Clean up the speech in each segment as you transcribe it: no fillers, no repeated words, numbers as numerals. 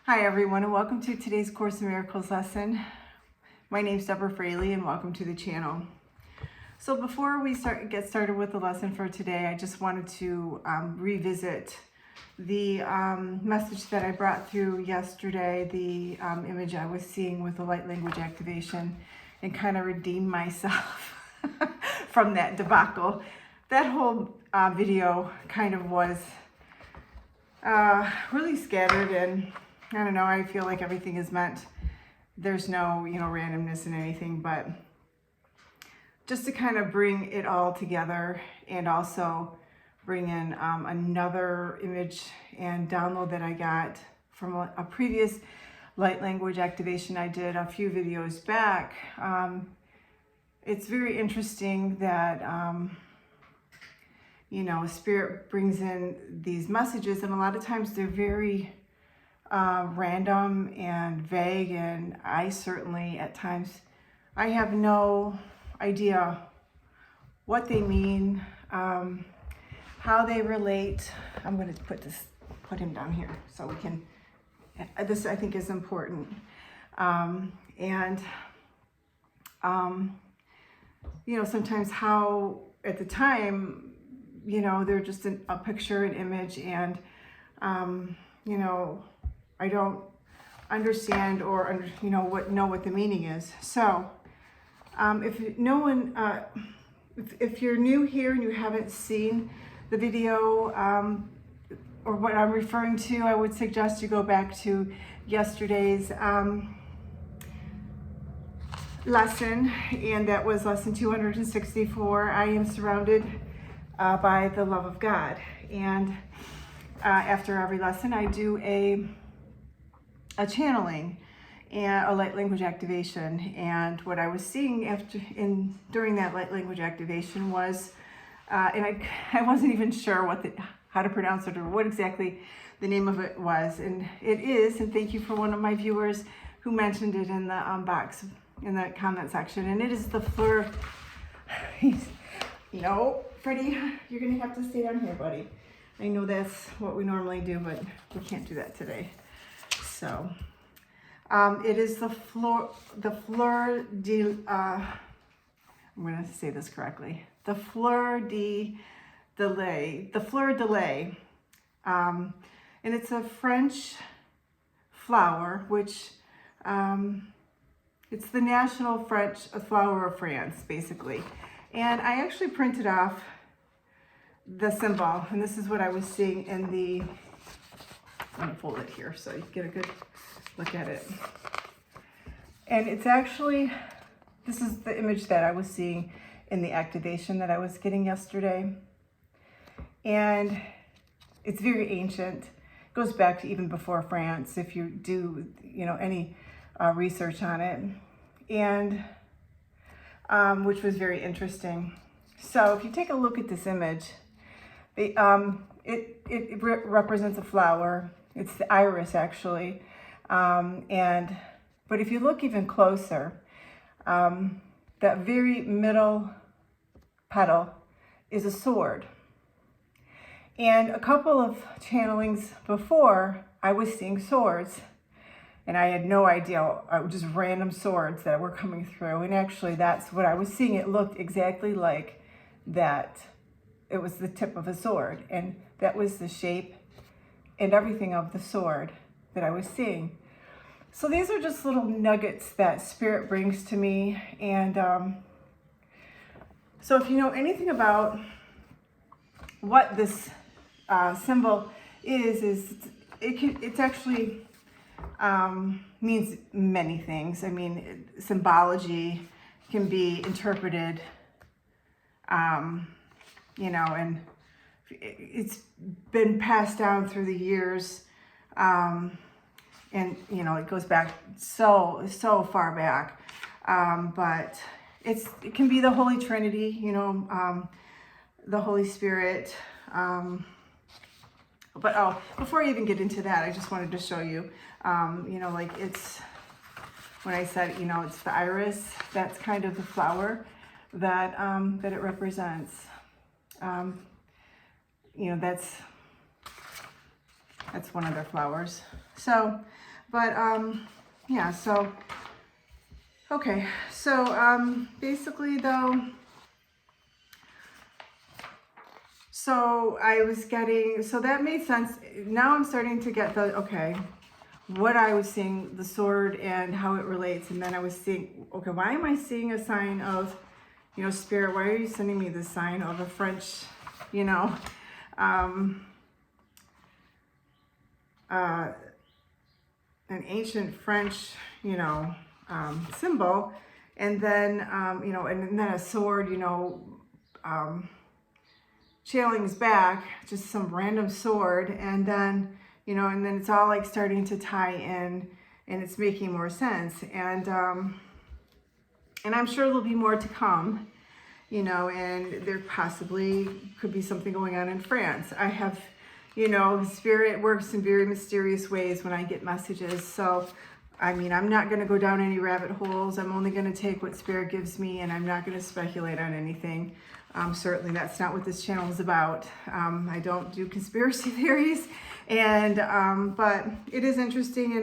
Hi everyone, and welcome to today's Course in Miracles lesson. My name is Deborah Fraley and welcome to the channel. So before we get started with the lesson for today, I just wanted to revisit the message that I brought through yesterday, the image I was seeing with the light language activation, and kind of redeem myself from that debacle. That whole video kind of was really scattered, and I don't know, I feel like everything is meant. There's no, randomness in anything, but just to kind of bring it all together and also bring in another image and download that I got from a previous light language activation I did a few videos back. It's very interesting that, Spirit brings in these messages, and a lot of times they're very random and vague, and I certainly at times I have no idea what they mean, how they relate. I'm going to put him down here so we can, this I think is important. Sometimes how at the time, they're just a picture, an image, and I don't understand or know what the meaning is. So if you're new here and you haven't seen the video or what I'm referring to, I would suggest you go back to yesterday's lesson, and that was lesson 264. I am surrounded by the love of God. And after every lesson I do a channeling and a light language activation, and what I was seeing during that light language activation was and I wasn't even sure how to pronounce it or what exactly the name of it was, and it is, and thank you for one of my viewers who mentioned it in the box in the comment section, and it is the fleur. No, Freddie, you're gonna have to stay down here, buddy. I know that's what we normally do, but we can't do that today. So it is the fleur de I'm going to say this correctly. The fleur de lis, and it's a French flower, which it's the national French flower of France, basically. And I actually printed off the symbol, and this is what I was seeing in the, I'm going to fold it here so you can get a good look at it. And it's actually, this is the image that I was seeing in the activation that I was getting yesterday. And it's very ancient. It goes back to even before France, if you do, any research on it. And which was very interesting. So if you take a look at this image, it represents a flower. It's the iris, actually. But if you look even closer, that very middle petal is a sword. And a couple of channelings before, I was seeing swords, and I had no idea, just random swords that were coming through. And actually, that's what I was seeing. It looked exactly like that. It was the tip of a sword, and that was the shape and everything of the sword that I was seeing. So these are just little nuggets that Spirit brings to me. And so if you know anything about what this symbol is it's actually means many things. I mean, symbology can be interpreted, and it's been passed down through the years, and it goes back so far back, but it can be the Holy Trinity, the Holy Spirit. But before I even get into that, I just wanted to show you, it's, when I said, it's the iris, that's kind of the flower that it represents. That's one of their flowers. So But yeah, so okay, so basically though, so I was getting, so that made sense. Now I'm starting to get the, okay, what I was seeing, the sword and how it relates. And then I was seeing, okay, why am I seeing a sign of, you know, Spirit, why are you sending me the sign of a French, you know, an ancient French, you know, symbol, and then, you know, and then a sword, you know, Channeling's back, just some random sword, and then, you know, and then it's all like starting to tie in, and it's making more sense, and I'm sure there'll be more to come, you know, and there possibly could be something going on in France. I have, you know, Spirit works in very mysterious ways when I get messages, so I mean, I'm not going to go down any rabbit holes. I'm only going to take what Spirit gives me, and I'm not going to speculate on anything. Certainly that's not what this channel is about. I don't do conspiracy theories, and but it is interesting,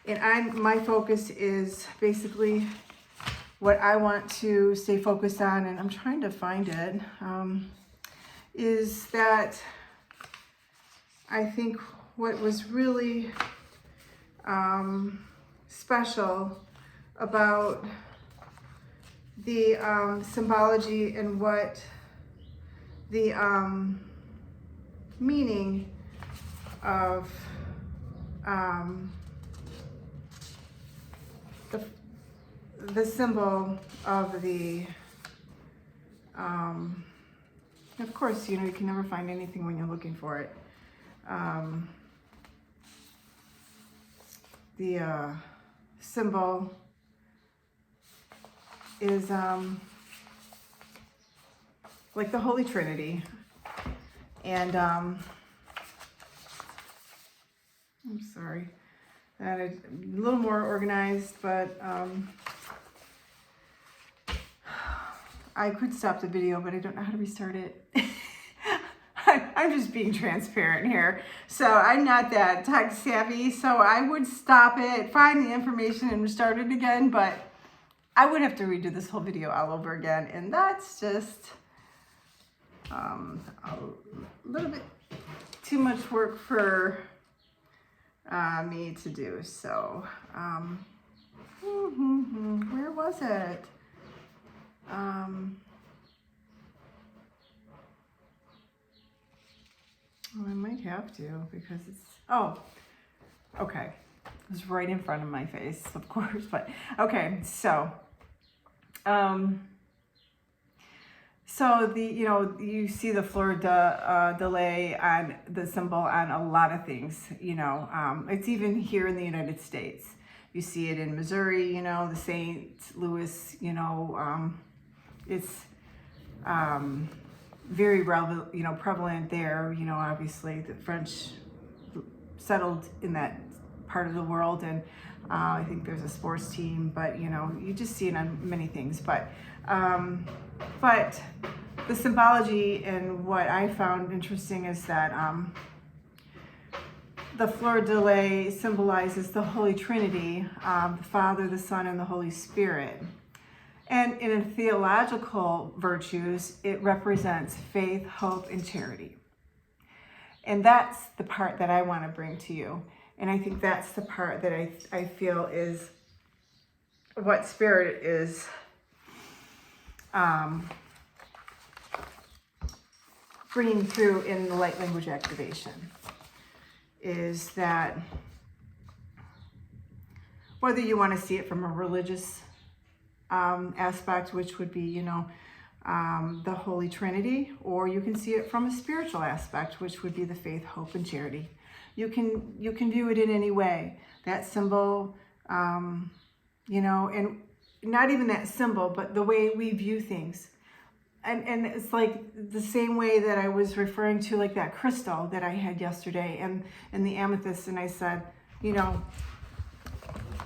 and my focus is basically what I want to stay focused on, and I'm trying to find it, is that I think what was really special about the symbology and what the meaning of the symbol of the of course, you know, you can never find anything when you're looking for it. The symbol is like the Holy Trinity, and I'm sorry, that is a little more organized, but I could stop the video, but I don't know how to restart it. I'm just being transparent here. So I'm not that tech savvy, so I would stop it, find the information, and restart it again, but I would have to redo this whole video all over again, and that's just a little bit too much work for me to do. So where was it? Well, I might have to, because it's, oh, okay. It was right in front of my face, of course, but okay, so so the, you know, you see the fleur de lis on the symbol on a lot of things, you know, it's even here in the United States. You see it in Missouri, you know, the St. Louis, you know, it's very relevant, you know, prevalent there. You know, obviously the French settled in that part of the world, and I think there's a sports team, but you know, you just see it on many things. But the symbology and what I found interesting is that the fleur de lis symbolizes the Holy Trinity, the Father, the Son, and the Holy Spirit. And in theological virtues, it represents faith, hope, and charity. And that's the part that I want to bring to you. And I think that's the part that I feel is what Spirit is bringing through in the light language activation, is that whether you want to see it from a religious aspect, which would be, you know, the Holy Trinity, or you can see it from a spiritual aspect, which would be the faith, hope, and charity. You can view it in any way. That symbol, you know, and not even that symbol, but the way we view things. And it's like the same way that I was referring to, like that crystal that I had yesterday, and the amethyst, and I said, you know,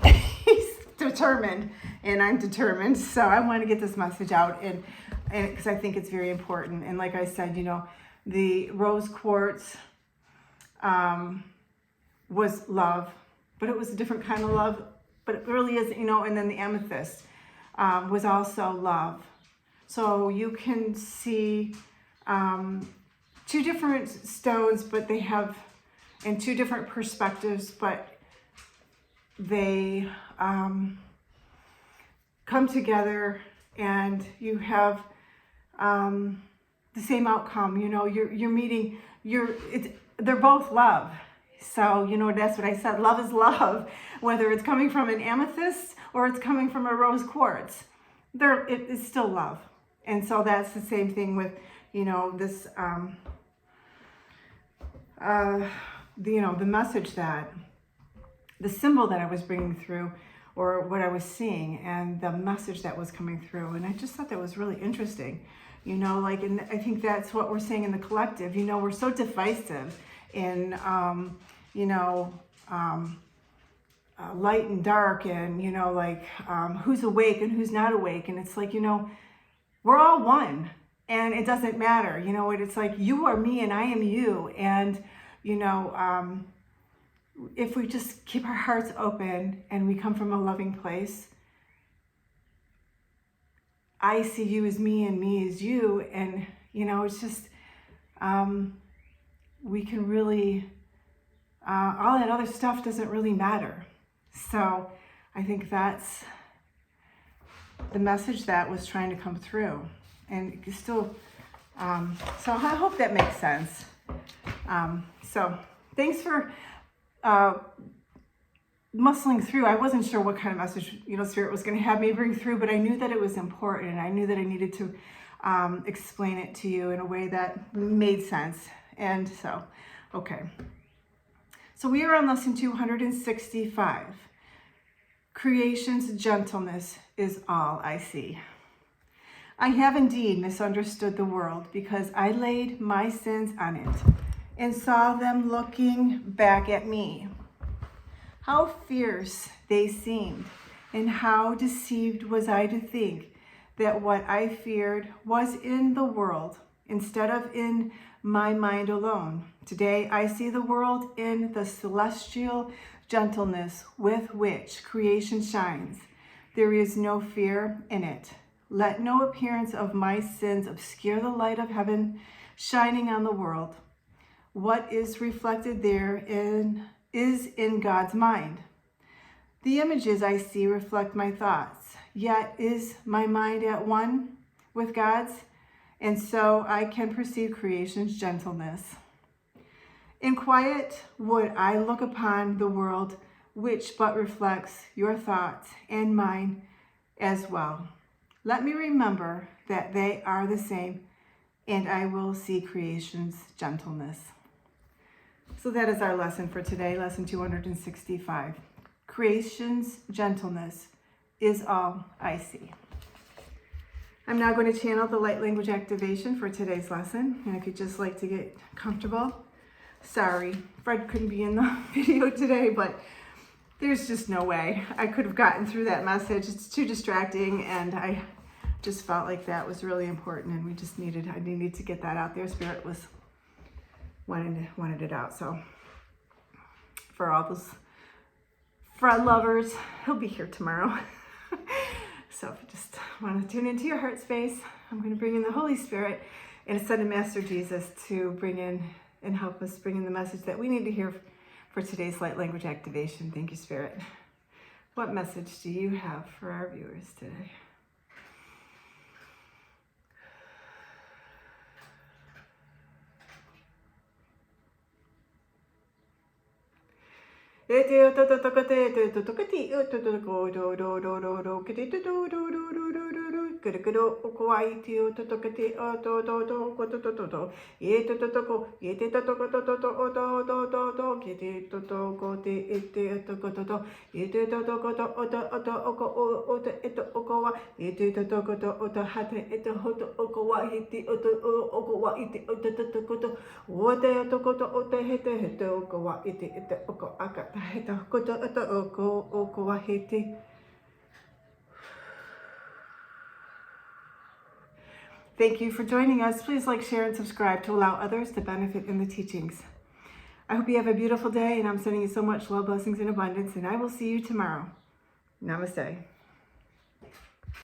he's determined, and I'm determined, so I want to get this message out, and because I think it's very important. And like I said, you know, the rose quartz was love, but it was a different kind of love, but it really is, you know. And then the amethyst was also love. So you can see two different stones, but they have, in two different perspectives, but they come together, and you have the same outcome. You know, you're meeting, they're both love. So, you know, that's what I said. Love is love, whether it's coming from an amethyst or it's coming from a rose quartz. It's still love. And so that's the same thing with, you know, this, you know, the message that, the symbol that I was bringing through, or what I was seeing, and the message that was coming through. And I just thought that was really interesting, you know, like, and I think that's what we're seeing in the collective. You know, we're so divisive in, you know, light and dark, and, you know, like, who's awake and who's not awake. And it's like, you know, we're all one, and it doesn't matter. You know, it's like, you are me and I am you. And, you know, if we just keep our hearts open and we come from a loving place, I see you as me and me as you. And, you know, it's just, we can really, all that other stuff doesn't really matter. So I think that's the message that was trying to come through. And it's still, so I hope that makes sense. So thanks for muscling through. I wasn't sure what kind of message, you know, Spirit was going to have me bring through, but I knew that it was important, and I knew that I needed to explain it to you in a way that made sense. And so, okay. So we are on lesson 265. Creation's gentleness is all I see. I have indeed misunderstood the world, because I laid my sins on it and saw them looking back at me. How fierce they seemed, and how deceived was I to think that what I feared was in the world instead of in my mind alone. Today I see the world in the celestial gentleness with which creation shines. There is no fear in it. Let no appearance of my sins obscure the light of heaven shining on the world. What is reflected there is in God's mind. The images I see reflect my thoughts, yet is my mind at one with God's, and so I can perceive creation's gentleness. In quiet would I look upon the world, which but reflects your thoughts and mine as well. Let me remember that they are the same, and I will see creation's gentleness. So that is our lesson for today, lesson 265. Creation's gentleness is all I see. I'm now going to channel the light language activation for today's lesson. And if you'd just like to get comfortable, sorry, Fred couldn't be in the video today, but there's just no way I could have gotten through that message. It's too distracting, and I just felt like that was really important, and I needed to get that out there. Spirit was wanted it out. So for all those Fred lovers, he'll be here tomorrow. So if you just want to tune into your heart space, I'm going to bring in the Holy Spirit and Ascended Master Jesus to bring in and help us bring in the message that we need to hear for today's light language activation. Thank you, Spirit. What message do you have for our viewers today? Thank you for joining us. Please like, share, and subscribe to allow others to benefit in the teachings. I hope you have a beautiful day, and I'm sending you so much love, blessings, and abundance, and I will see you tomorrow. Namaste.